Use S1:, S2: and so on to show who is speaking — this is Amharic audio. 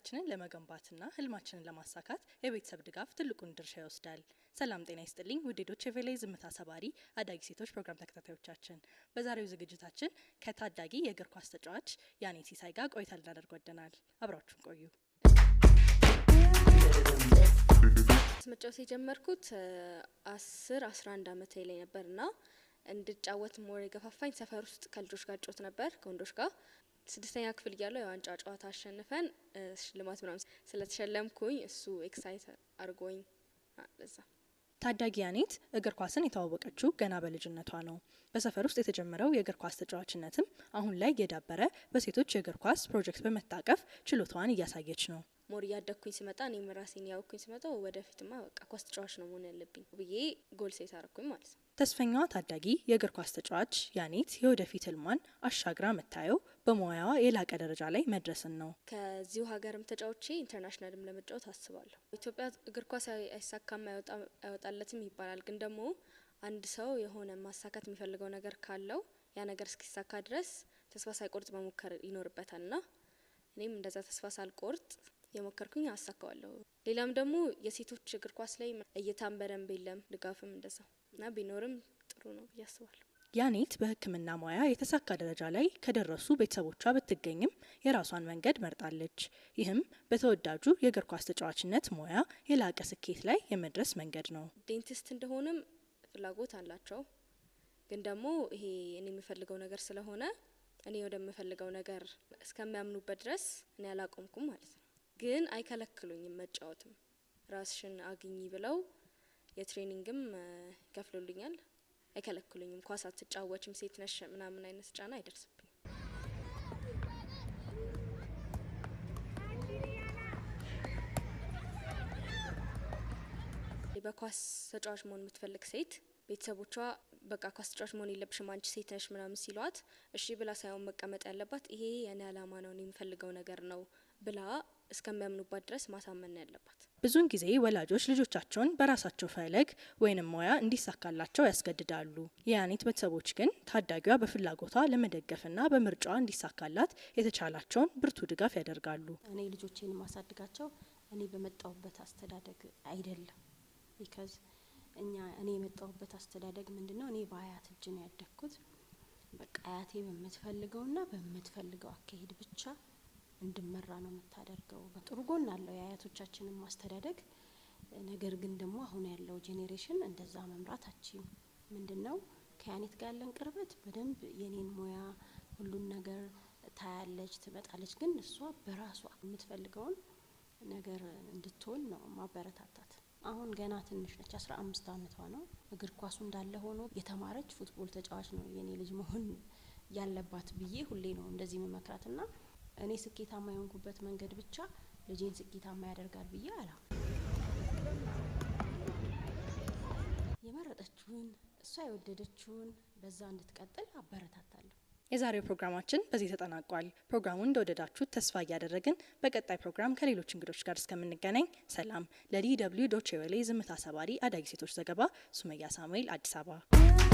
S1: ማንነታችንን ለመገንባትና ህልማችንን ለማሳካት የቤተሰብ ድጋፍ ትልቁን ድርሻ ይወስዳል። ሰላም ጤና ይስጥልኝ ውድ ዶቼ ቬለ ዝምታ ሰባሪ አዳጊ ሴቶች ፕሮግራም ተከታታዮቻችን፣ በዛሬው ዝግጅታችን ከታዳጊ የእግር ኳስ ተጫዋች ያኔት ሲሳይ ጋር ቆይታ ልናደርግ ወደናል። አብራችሁን ቆዩ።
S2: መጫወት የጀመርኩት 10-11 ዓመቴ ላይ ነበርና እንድጫወት ሞር የገፋፋኝ ሰፈር ውስጥ ከልጆች ጋር ጫወት ነበር ከወንዶች ጋር። ስድስተኛ ክፍል እያለሁ የዋንጫ ጨዋታ አሸንፈን ሽልማት ምናምን ስለተሸለምኩኝ እሱ ኤክሳይት አድርጎኝ ለዛ።
S1: ታዳጊ ያኔት እግር ኳስን የተዋወቀችው ገና በልጅነቷ ነው። በሰፈር ውስጥ የተጀመረው የእግር ኳስ ተጫዋችነትም አሁን ላይ የዳበረ በሴቶች የእግር ኳስ ፕሮጀክት በመታቀፍ ችሎታዋን እያሳየች ነው።
S2: ሞር ያደኩኝ ሲመጣ እኔም ራሴን ያውኩኝ ሲመጣ ወደፊትማ በቃ ኳስ ተጫዋች ነው መሆን ያለብኝ ብዬ ጎል ሴት አረኩኝ ማለት ነው።
S1: ተስፈኛዋ ታዳጊ የእግር ኳስ ተጫዋች ያኔት የወደፊት ህልሟን አሻግራ መታየው በሙያዋ የላቀ ደረጃ ላይ መድረስን ነው።
S2: ከዚሁ ሀገርም ተጫውቼ ኢንተርናሽናልም ለመጫወት አስባለሁ። ኢትዮጵያ እግር ኳስ አይሳካም አይወጣለትም ይባላል፣ ግን ደግሞ አንድ ሰው የሆነ ማሳካት የሚፈልገው ነገር ካለው ያ ነገር እስኪሳካ ድረስ ተስፋ ሳይቆርጥ መሞከር ይኖርበታልና እኔም እንደዛ ተስፋ ሳልቆርጥ የሞከርኩኝ አሳካዋለሁ። ሌላም ደግሞ የሴቶች እግር ኳስ ላይ እይታም በደንብ የለም፣ ድጋፍም እንደዛው እና ቢኖርም ጥሩ ነው ብዬ አስባለሁ።
S1: ያኔት በሕክምና ሙያ የተሳካ ደረጃ ላይ ከደረሱ ቤተሰቦቿ ብትገኝም የራሷን መንገድ መርጣለች። ይህም በተወዳጁ የእግር ኳስ ተጫዋችነት ሙያ የላቀ ስኬት ላይ የመድረስ መንገድ ነው።
S2: ዴንቲስት እንደሆነም ፍላጎት አላቸው፣ ግን ደግሞ ይሄ እኔ የሚፈልገው ነገር ስለሆነ እኔ ወደምፈልገው ነገር እስከሚያምኑበት ድረስ እኔ አላቆምኩም ማለት ነው። ግን አይከለክሉኝም መጫወትም። ራስሽን አግኚ ብለው የትሬኒንግም ይከፍሉልኛል፣ አይከለክሉኝም። ኳስ አትጫወችም ሴት ነሽ ምናምን አይነት ጫና አይደርስብኝም። በኳስ ተጫዋች መሆን የምትፈልግ ሴት ቤተሰቦቿ በቃ ኳስ ተጫዋች መሆን የለብሽም አንቺ ሴት ነሽ ምናምን ሲሏት እሺ ብላ ሳይሆን መቀመጥ ያለባት ይሄ የኔ አላማ ነው እኔ የምፈልገው ነገር ነው ብላ እስከሚያምኑባት ድረስ ማሳመን ያለባት። ብዙውን ጊዜ ወላጆች ልጆቻቸውን በራሳቸው ፈለግ ወይንም ሙያ እንዲሳካላቸው ያስገድዳሉ። የያኔት ቤተሰቦች ግን ታዳጊዋ በፍላጎቷ ለመደገፍና በምርጫዋ እንዲሳካላት የተቻላቸውን ብርቱ ድጋፍ ያደርጋሉ።
S3: እኔ ልጆቼን ማሳድጋቸው እኔ በመጣውበት አስተዳደግ አይደለም። ቢካዝ እኔ የመጣውበት አስተዳደግ ምንድነው? እኔ በአያት እጅ ነው ያደግኩት። በቃ አያቴ በምትፈልገውና በምትፈልገው አካሄድ ብቻ እንድመራ ነው የምታደርገው። ጥሩ ጎን አለው የአያቶቻችንን ማስተዳደግ። ነገር ግን ደግሞ አሁን ያለው ጄኔሬሽን እንደዛ መምራታችን ምንድነው ከያኔት ጋር ያለን ቅርበት በደንብ የኔን ሙያ ሁሉን ነገር ታያለች፣ ትመጣለች። ግን እሷ በራሷ የምትፈልገውን ነገር እንድትሆን ነው ማበረታታት። አሁን ገና ትንሽ ነች፣ 15 አመቷ ነው። እግር ኳሱ እንዳለ ሆኖ የተማረች ፉትቦል ተጫዋች ነው የኔ ልጅ መሆን ያለባት ብዬ ሁሌ ነው እንደዚህ መመክራትና እኔ ስኬታማ የሆንኩበት መንገድ ብቻ ልጄን ስኬታማ ያደርጋል ብዬ አላም። የመረጠችውን እሷ የወደደችውን በዛ እንድትቀጥል አበረታታለሁ።
S1: የዛሬው ፕሮግራማችን በዚህ ተጠናቋል። ፕሮግራሙን እንደወደዳችሁት ተስፋ እያደረግን በቀጣይ ፕሮግራም ከሌሎች እንግዶች ጋር እስከምንገናኝ ሰላም። ለዲ ደብልዩ ዶቼ ቬለ ዝምታ ሰባሪ አዳጊ ሴቶች ዘገባ ሱመያ ሳሙኤል፣ አዲስ አበባ።